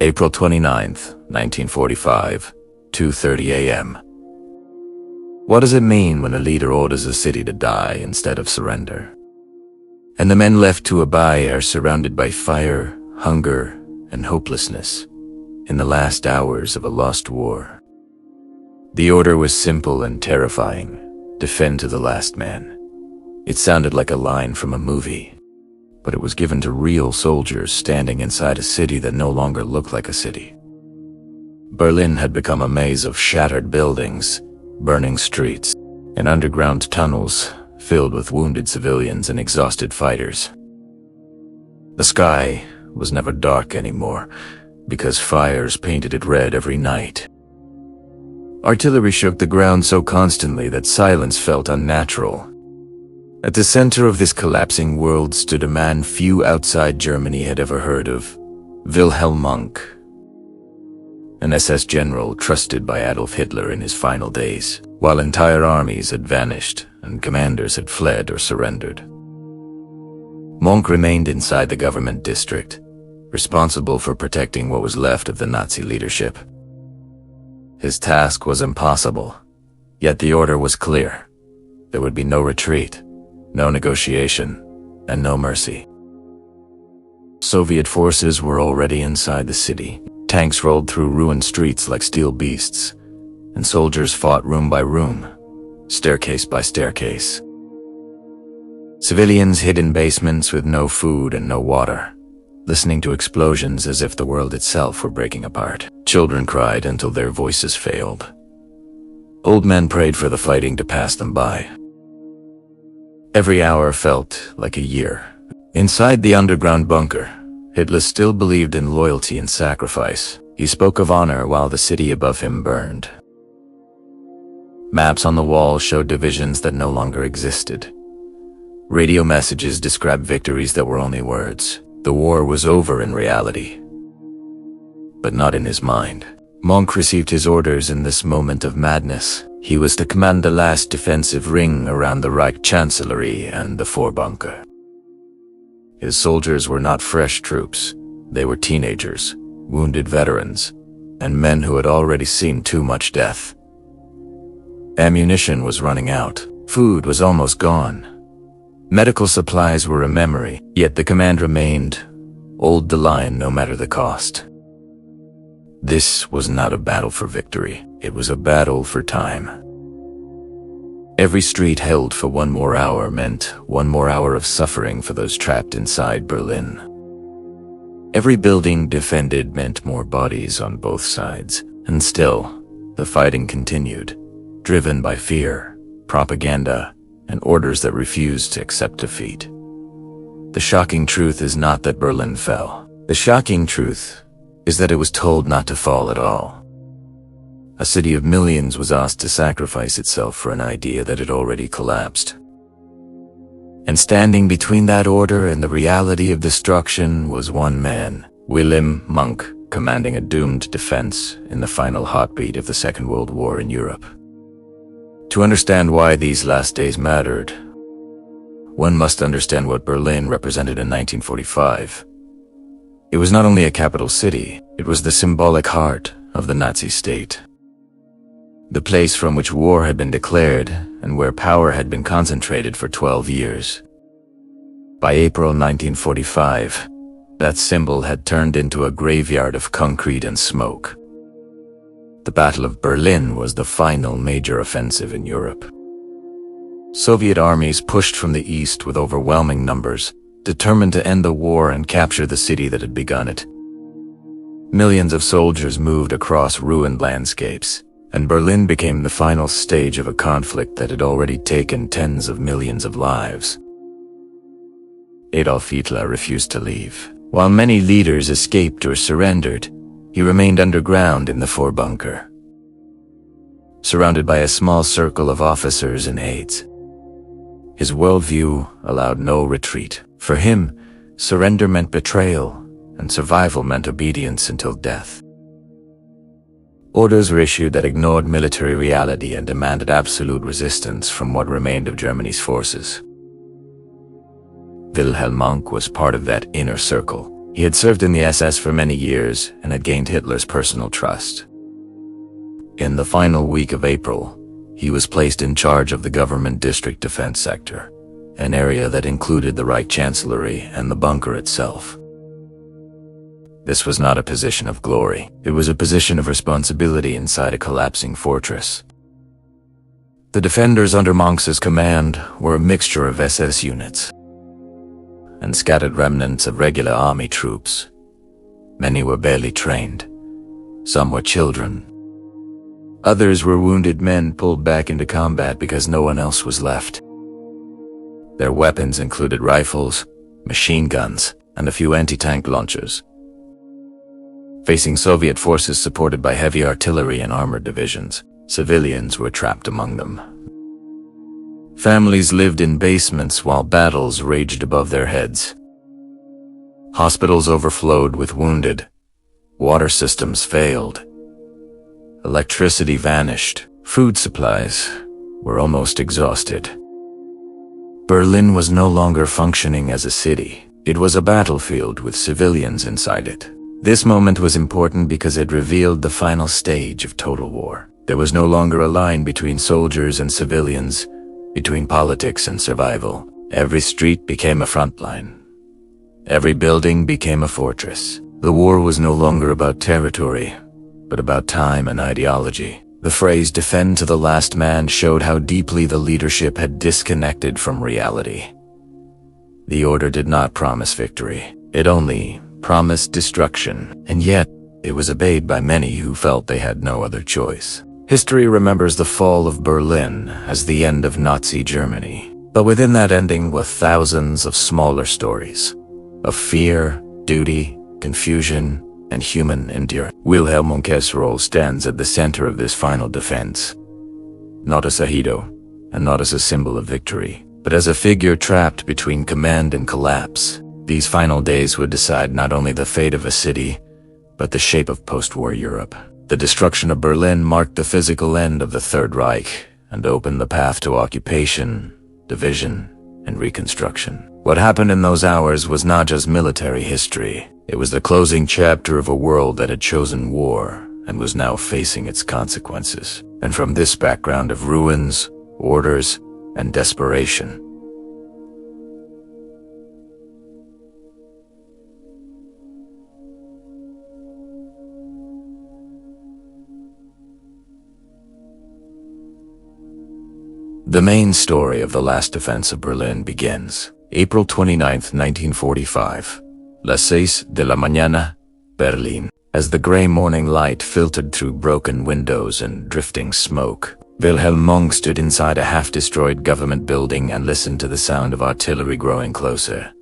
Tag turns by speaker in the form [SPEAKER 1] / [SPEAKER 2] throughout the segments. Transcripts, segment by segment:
[SPEAKER 1] April 29th, 1945, 2:30 a.m. What does it mean when a leader orders a city to die instead of surrender? And the men left to obey are surrounded by fire, hunger, and hopelessness in the last hours of a lost war. The order was simple and terrifying: defend to the last man. It sounded like a line from a movie, but it was given to real soldiers standing inside a city that no longer looked like a city. Berlin had become a maze of shattered buildings, burning streets, and underground tunnels filled with wounded civilians and exhausted fighters. The sky was never dark anymore, because fires painted it red every night. Artillery shook the ground so constantly that silence felt unnatural. At the center of this collapsing world stood a man few outside Germany had ever heard of: Wilhelm Monk, an SS general trusted by Adolf Hitler in his final days, while entire armies had vanished and commanders had fled or surrendered. Monk remained inside the government district, responsible for protecting what was left of the Nazi leadership. His task was impossible, yet the order was clear. There would be no retreat, no negotiation, and no mercy. Soviet forces were already inside the city. Tanks rolled through ruined streets like steel beasts, and soldiers fought room by room, staircase by staircase. Civilians hid in basements with no food and no water, listening to explosions as if the world itself were breaking apart. Children cried until their voices failed. Old men prayed for the fighting to pass them by. Every hour felt like a year. Inside the underground bunker, Hitler still believed in loyalty and sacrifice. He spoke of honor while the city above him burned. Maps on the wall showed divisions that no longer existed. Radio messages described victories that were only words. The war was over in reality, but not in his mind. Monk received his orders in this moment of madness. He was to command the last defensive ring around the Reich Chancellery and the Vorbunker. His soldiers were not fresh troops. They were teenagers, wounded veterans, and men who had already seen too much death. Ammunition was running out. Food was almost gone. Medical supplies were a memory, yet the command remained: hold the line no matter the cost. This was not a battle for victory. It was a battle for time. Every street held for one more hour meant one more hour of suffering for those trapped inside Berlin. Every building defended meant more bodies on both sides, and still, the fighting continued, driven by fear, propaganda, and orders that refused to accept defeat. The shocking truth is not that Berlin fell. The shocking truth is that it was told not to fall at all. A city of millions was asked to sacrifice itself for an idea that had already collapsed. And standing between that order and the reality of destruction was one man, Wilhelm Monk, commanding a doomed defense in the final heartbeat of the Second World War in Europe. To understand why these last days mattered, one must understand what Berlin represented in 1945. It was not only a capital city, it was the symbolic heart of the Nazi state. The place from which war had been declared and where power had been concentrated for 12 years. By April 1945, that symbol had turned into a graveyard of concrete and smoke. The Battle of Berlin was the final major offensive in Europe. Soviet armies pushed from the east with overwhelming numbers, determined to end the war and capture the city that had begun it. Millions of soldiers moved across ruined landscapes, and Berlin became the final stage of a conflict that had already taken tens of millions of lives. Adolf Hitler refused to leave. While many leaders escaped or surrendered, he remained underground in the Vorbunker, surrounded by a small circle of officers and aides. His worldview allowed no retreat. For him, surrender meant betrayal, and survival meant obedience until death. Orders were issued that ignored military reality and demanded absolute resistance from what remained of Germany's forces. Wilhelm Monk was part of that inner circle. He had served in the SS for many years and had gained Hitler's personal trust. In the final week of April, he was placed in charge of the government district defense sector, an area that included the Reich Chancellery and the bunker itself. This was not a position of glory. It was a position of responsibility inside a collapsing fortress. The defenders under Monks's command were a mixture of SS units and scattered remnants of regular army troops. Many were barely trained. Some were children. Others were wounded men pulled back into combat because no one else was left. Their weapons included rifles, machine guns, and a few anti-tank launchers. Facing Soviet forces supported by heavy artillery and armored divisions, civilians were trapped among them. Families lived in basements while battles raged above their heads. Hospitals overflowed with wounded. Water systems failed. Electricity vanished. Food supplies were almost exhausted. Berlin was no longer functioning as a city. It was a battlefield with civilians inside it. This moment was important because it revealed the final stage of total war. There was no longer a line between soldiers and civilians, between politics and survival. Every street became a front line. Every building became a fortress. The war was no longer about territory, but about time and ideology. The phrase "defend to the last man" showed how deeply the leadership had disconnected from reality. The order did not promise victory. It only promised destruction, and yet it was obeyed by many who felt they had no other choice. History remembers the fall of Berlin as the end of Nazi Germany, but within that ending were thousands of smaller stories of fear, duty, confusion, and human endurance. Wilhelm Monk's role stands at the center of this final defense, not as a hero, and not as a symbol of victory, but as a figure trapped between command and collapse. These final days would decide not only the fate of a city, but the shape of post-war Europe. The destruction of Berlin marked the physical end of the Third Reich and opened the path to occupation, division, and reconstruction. What happened in those hours was not just military history. It was the closing chapter of a world that had chosen war and was now facing its consequences. And from this background of ruins, orders, and desperation, the main story of the last defense of Berlin begins. April 29, 1945. Las 6 de la mañana, Berlin. As the gray morning light filtered through broken windows and drifting smoke, Wilhelm Monk stood inside a half-destroyed government building and listened to the sound of artillery growing closer.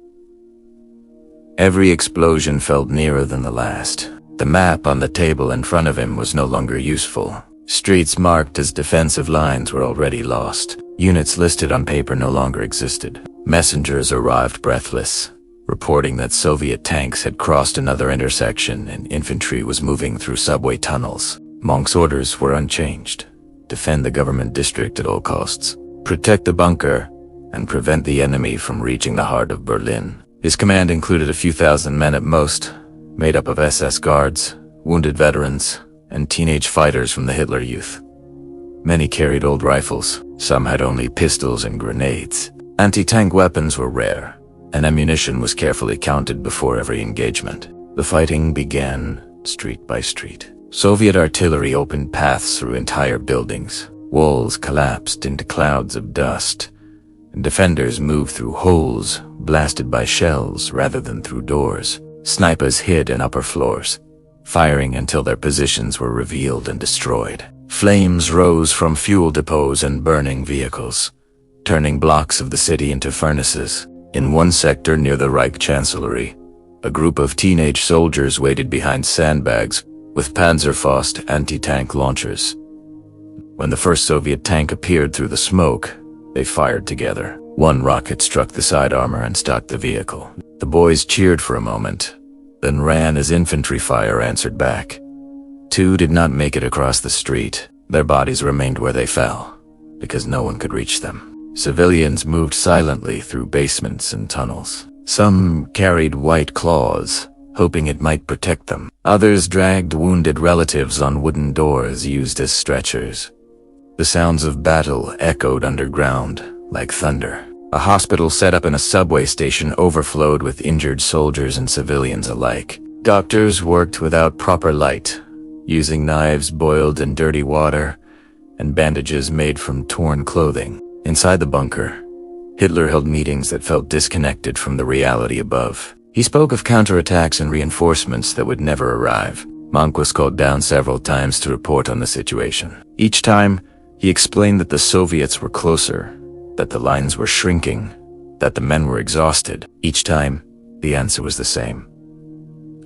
[SPEAKER 1] Every explosion felt nearer than the last. The map on the table in front of him was no longer useful. Streets marked as defensive lines were already lost. Units listed on paper no longer existed. Messengers arrived breathless, reporting that Soviet tanks had crossed another intersection and infantry was moving through subway tunnels. Monk's orders were unchanged: defend the government district at all costs, protect the bunker, and prevent the enemy from reaching the heart of Berlin. His command included a few thousand men at most, made up of SS guards, wounded veterans, and teenage fighters from the Hitler Youth. Many carried old rifles, some had only pistols and grenades. Anti-tank weapons were rare, and ammunition was carefully counted before every engagement. The fighting began street by street. Soviet artillery opened paths through entire buildings. Walls collapsed into clouds of dust, and defenders moved through holes blasted by shells rather than through doors. Snipers hid in upper floors, firing until their positions were revealed and destroyed. Flames rose from fuel depots and burning vehicles, turning blocks of the city into furnaces. In one sector near the Reich Chancellery, a group of teenage soldiers waited behind sandbags with Panzerfaust anti-tank launchers. When the first Soviet tank appeared through the smoke, they fired together. One rocket struck the side armor and stopped the vehicle. The boys cheered for a moment, then ran as infantry fire answered back. Two did not make it across the street. Their bodies remained where they fell, because no one could reach them. Civilians moved silently through basements and tunnels. Some carried white claws, hoping it might protect them. Others dragged wounded relatives on wooden doors used as stretchers. The sounds of battle echoed underground like thunder. A hospital set up in a subway station overflowed with injured soldiers and civilians alike. Doctors worked without proper light, using knives boiled in dirty water and bandages made from torn clothing. Inside the bunker, Hitler held meetings that felt disconnected from the reality above. He spoke of counterattacks and reinforcements that would never arrive. Monk was called down several times to report on the situation. Each time, he explained that the Soviets were closer, that the lines were shrinking, that the men were exhausted. Each time, the answer was the same.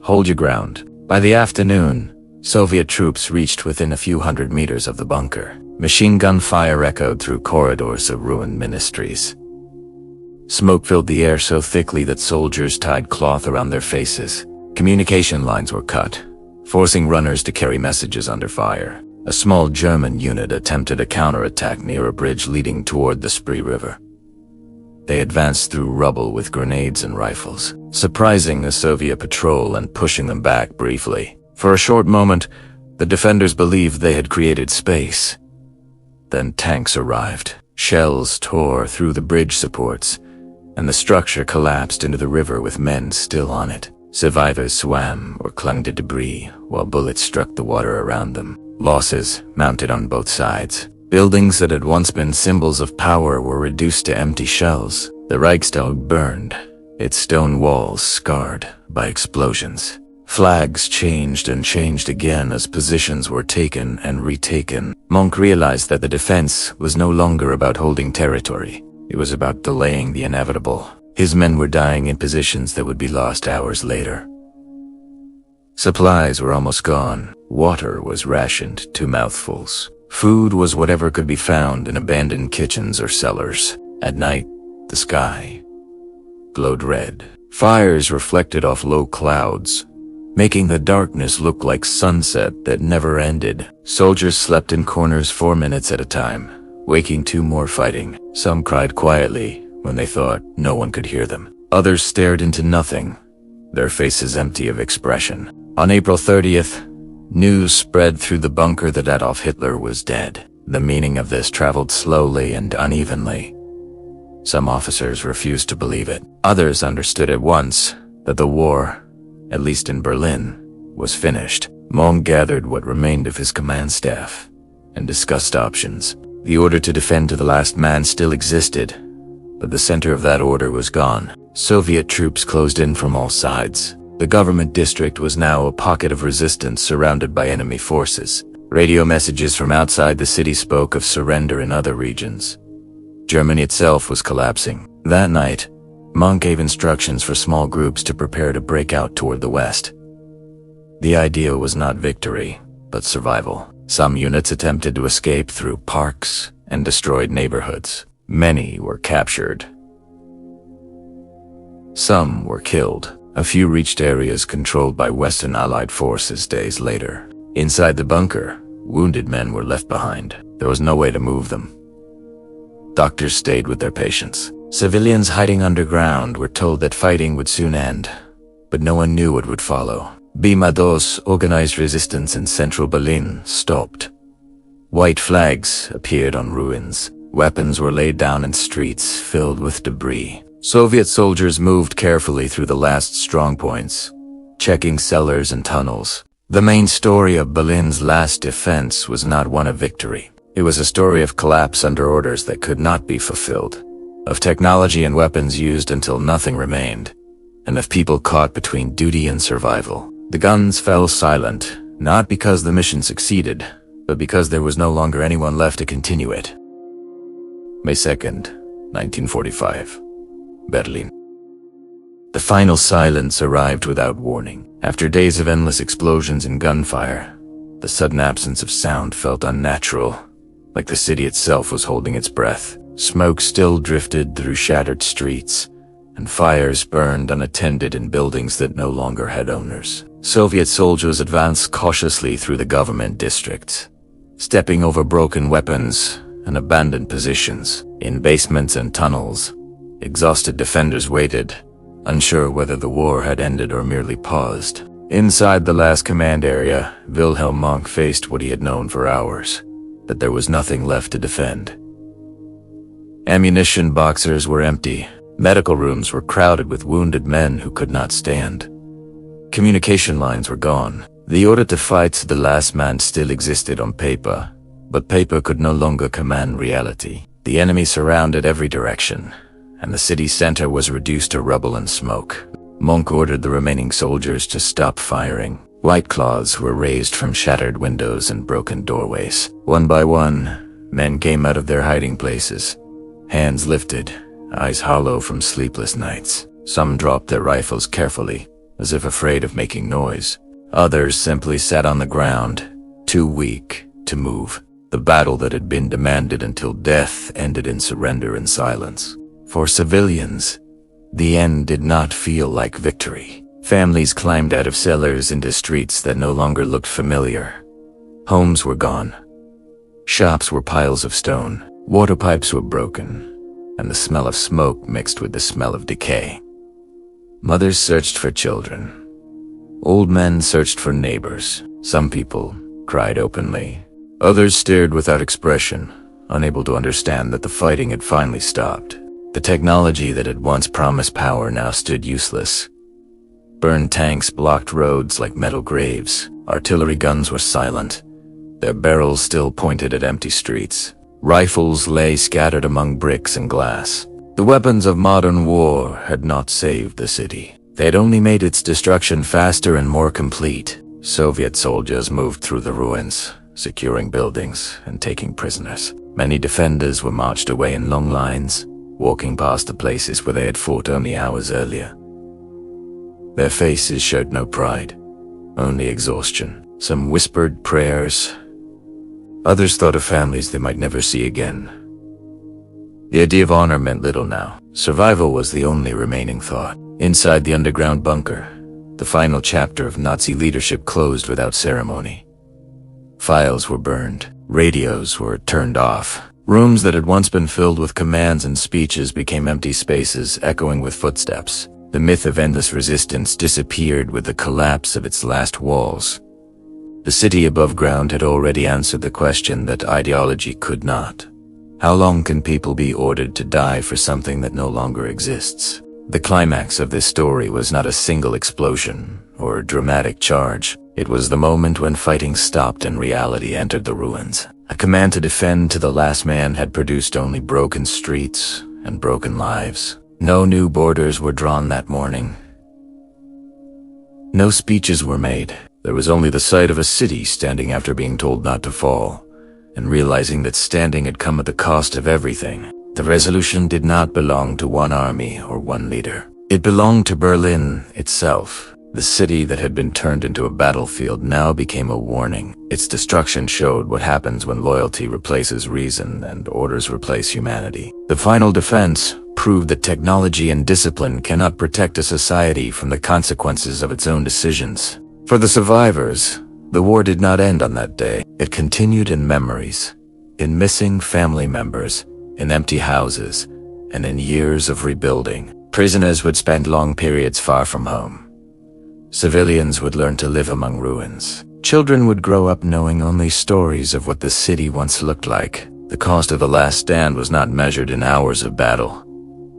[SPEAKER 1] Hold your ground. By the afternoon, Soviet troops reached within a few hundred meters of the bunker. Machine gun fire echoed through corridors of ruined ministries. Smoke filled the air so thickly that soldiers tied cloth around their faces. Communication lines were cut, forcing runners to carry messages under fire. A small German unit attempted a counterattack near a bridge leading toward the Spree River. They advanced through rubble with grenades and rifles, surprising the Soviet patrol and pushing them back briefly. For a short moment, the defenders believed they had created space. Then tanks arrived. Shells tore through the bridge supports, and the structure collapsed into the river with men still on it. Survivors swam or clung to debris while bullets struck the water around them. Losses mounted on both sides. Buildings that had once been symbols of power were reduced to empty shells. The Reichstag burned, its stone walls scarred by explosions. Flags changed and changed again as positions were taken and retaken. Monk realized that the defense was no longer about holding territory. It was about delaying the inevitable. His men were dying in positions that would be lost hours later. Supplies were almost gone. Water was rationed to mouthfuls. Food was whatever could be found in abandoned kitchens or cellars. At night, the sky glowed red. Fires reflected off low clouds, making the darkness look like sunset that never ended. Soldiers slept in corners 4 minutes at a time, waking to more fighting. Some cried quietly when they thought no one could hear them. Others stared into nothing, their faces empty of expression. On April 30th, news spread through the bunker that Adolf Hitler was dead. The meaning of this traveled slowly and unevenly. Some officers refused to believe it. Others understood at once that the war, at least in Berlin, was finished. Monk gathered what remained of his command staff and discussed options. The order to defend to the last man still existed, but the center of that order was gone. Soviet troops closed in from all sides. The government district was now a pocket of resistance surrounded by enemy forces. Radio messages from outside the city spoke of surrender in other regions. Germany itself was collapsing. That night, Monk gave instructions for small groups to prepare to break out toward the west. The idea was not victory, but survival. Some units attempted to escape through parks and destroyed neighborhoods. Many were captured. Some were killed. A few reached areas controlled by Western Allied forces days later. Inside the bunker, wounded men were left behind. There was no way to move them. Doctors stayed with their patients. Civilians hiding underground were told that fighting would soon end, but no one knew what would follow. BMADO's organized resistance in central Berlin stopped. White flags appeared on ruins. Weapons were laid down in streets filled with debris. Soviet soldiers moved carefully through the last strongpoints, checking cellars and tunnels. The main story of Berlin's last defense was not one of victory. It was a story of collapse under orders that could not be fulfilled, of technology and weapons used until nothing remained, and of people caught between duty and survival. The guns fell silent, not because the mission succeeded, but because there was no longer anyone left to continue it. May 2nd, 1945. Berlin. The final silence arrived without warning. After days of endless explosions and gunfire, the sudden absence of sound felt unnatural, like the city itself was holding its breath. Smoke still drifted through shattered streets, and fires burned unattended in buildings that no longer had owners. Soviet soldiers advanced cautiously through the government districts, stepping over broken weapons and abandoned positions. In basements and tunnels, exhausted defenders waited, unsure whether the war had ended or merely paused. Inside the last command area, Wilhelm Monk faced what he had known for hours, that there was nothing left to defend. Ammunition boxes were empty. Medical rooms were crowded with wounded men who could not stand. Communication lines were gone. The order to fight to the last man still existed on paper, but paper could no longer command reality. The enemy surrounded every direction, and the city center was reduced to rubble and smoke. Monk ordered the remaining soldiers to stop firing. White claws were raised from shattered windows and broken doorways. One by one, men came out of their hiding places, hands lifted, eyes hollow from sleepless nights. Some dropped their rifles carefully, as if afraid of making noise. Others simply sat on the ground, too weak to move. The battle that had been demanded until death ended in surrender and silence. For civilians, the end did not feel like victory. Families climbed out of cellars into streets that no longer looked familiar. Homes were gone. Shops were piles of stone. Water pipes were broken, and the smell of smoke mixed with the smell of decay. Mothers searched for children. Old men searched for neighbors. Some people cried openly. Others stared without expression, unable to understand that the fighting had finally stopped. The technology that had once promised power now stood useless. Burned tanks blocked roads like metal graves. Artillery guns were silent, their barrels still pointed at empty streets. Rifles lay scattered among bricks and glass. The weapons of modern war had not saved the city. They had only made its destruction faster and more complete. Soviet soldiers moved through the ruins, securing buildings and taking prisoners. Many defenders were marched away in long lines, walking past the places where they had fought only hours earlier. Their faces showed no pride, only exhaustion. Some whispered prayers. Others thought of families they might never see again. The idea of honor meant little now. Survival was the only remaining thought. Inside the underground bunker, the final chapter of Nazi leadership closed without ceremony. Files were burned. Radios were turned off. Rooms that had once been filled with commands and speeches became empty spaces echoing with footsteps. The myth of endless resistance disappeared with the collapse of its last walls. The city above ground had already answered the question that ideology could not. How long can people be ordered to die for something that no longer exists? The climax of this story was not a single explosion or a dramatic charge. It was the moment when fighting stopped and reality entered the ruins. A command to defend to the last man had produced only broken streets and broken lives. No new borders were drawn that morning. No speeches were made. There was only the sight of a city standing after being told not to fall, and realizing that standing had come at the cost of everything. The resolution did not belong to one army or one leader. It belonged to Berlin itself. The city that had been turned into a battlefield now became a warning. Its destruction showed what happens when loyalty replaces reason and orders replace humanity. The final defense proved that technology and discipline cannot protect a society from the consequences of its own decisions. For the survivors, the war did not end on that day. It continued in memories, in missing family members, in empty houses, and in years of rebuilding. Prisoners would spend long periods far from home. Civilians would learn to live among ruins. Children would grow up knowing only stories of what the city once looked like. The cost of the last stand was not measured in hours of battle,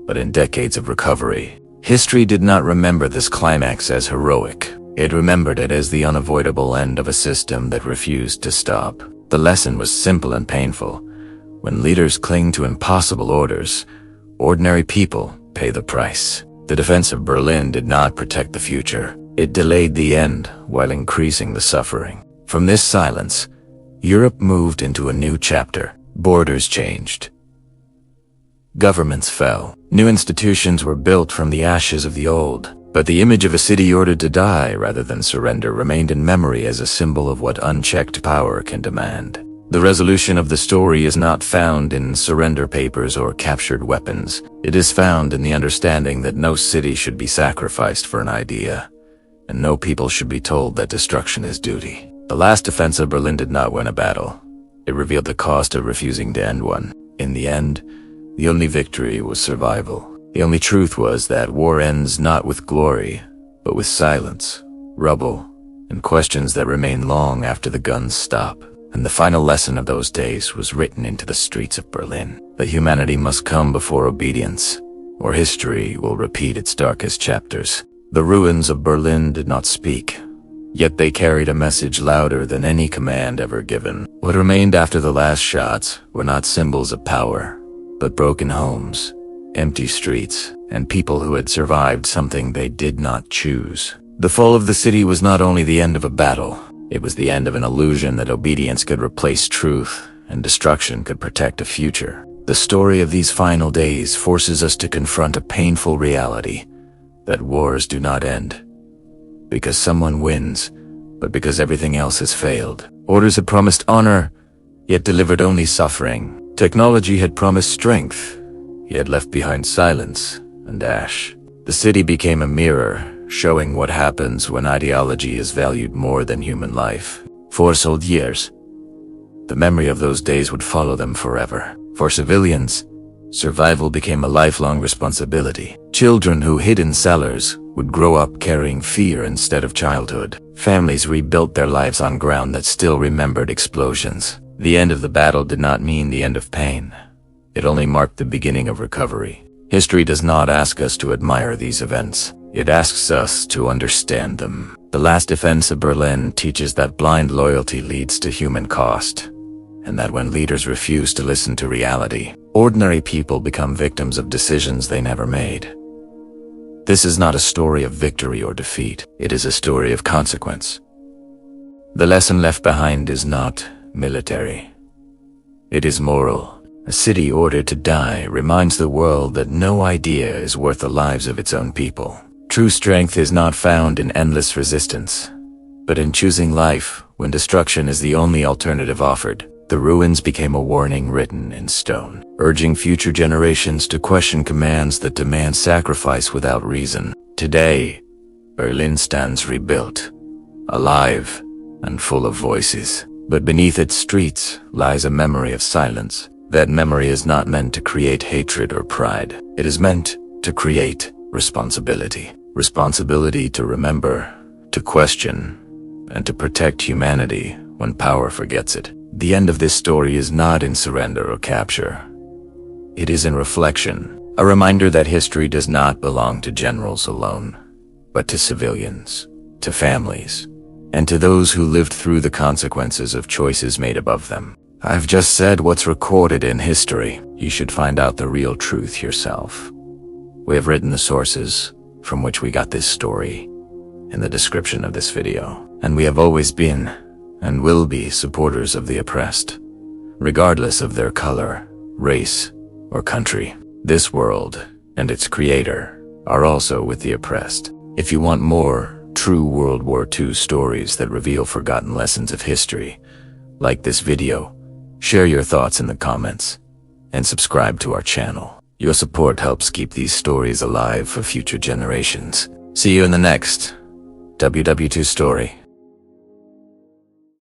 [SPEAKER 1] but in decades of recovery. History did not remember this climax as heroic. It remembered it as the unavoidable end of a system that refused to stop. The lesson was simple and painful. When leaders cling to impossible orders, ordinary people pay the price. The defense of Berlin did not protect the future. It delayed the end while increasing the suffering. From this silence, Europe moved into a new chapter. Borders changed. Governments fell. New institutions were built from the ashes of the old. But the image of a city ordered to die rather than surrender remained in memory as a symbol of what unchecked power can demand. The resolution of the story is not found in surrender papers or captured weapons. It is found in the understanding that no city should be sacrificed for an idea, and no people should be told that destruction is duty. The last defense of Berlin did not win a battle. It revealed the cost of refusing to end one. In the end, the only victory was survival. The only truth was that war ends not with glory, but with silence, rubble, and questions that remain long after the guns stop. And the final lesson of those days was written into the streets of Berlin, that humanity must come before obedience, or history will repeat its darkest chapters. The ruins of Berlin did not speak, yet they carried a message louder than any command ever given. What remained after the last shots were not symbols of power, but broken homes, empty streets, and people who had survived something they did not choose. The fall of the city was not only the end of a battle, it was the end of an illusion that obedience could replace truth and destruction could protect a future. The story of these final days forces us to confront a painful reality, that wars do not end because someone wins, but because everything else has failed. Orders had promised honor, yet delivered only suffering. Technology had promised strength, yet left behind silence and ash. The city became a mirror, showing what happens when ideology is valued more than human life. For soldiers, the memory of those days would follow them forever. For civilians, survival became a lifelong responsibility. Children who hid in cellars would grow up carrying fear instead of childhood. Families rebuilt their lives on ground that still remembered explosions. The end of the battle did not mean the end of pain. It only marked the beginning of recovery. History does not ask us to admire these events. It asks us to understand them. The last defense of Berlin teaches that blind loyalty leads to human cost, and that when leaders refuse to listen to reality, ordinary people become victims of decisions they never made. This is not a story of victory or defeat. It is a story of consequence. The lesson left behind is not military. It is moral. A city ordered to die reminds the world that no idea is worth the lives of its own people. True strength is not found in endless resistance, but in choosing life when destruction is the only alternative offered. The ruins became a warning written in stone, urging future generations to question commands that demand sacrifice without reason. Today, Berlin stands rebuilt, alive and full of voices. But beneath its streets lies a memory of silence. That memory is not meant to create hatred or pride. It is meant to create responsibility. Responsibility to remember, to question, and to protect humanity when power forgets it. The end of this story is not in surrender or capture. It is in reflection, a reminder that history does not belong to generals alone, but to civilians, to families, and to those who lived through the consequences of choices made above them. I've just said what's recorded in history. You should find out the real truth yourself. We have written the sources from which we got this story in the description of this video, and we have always been and will be supporters of the oppressed, regardless of their color, race, or country. This world and its creator are also with the oppressed. If you want more true World War II stories that reveal forgotten lessons of history, like this video, share your thoughts in the comments, and subscribe to our channel. Your support helps keep these stories alive for future generations. See you in the next WW2 story.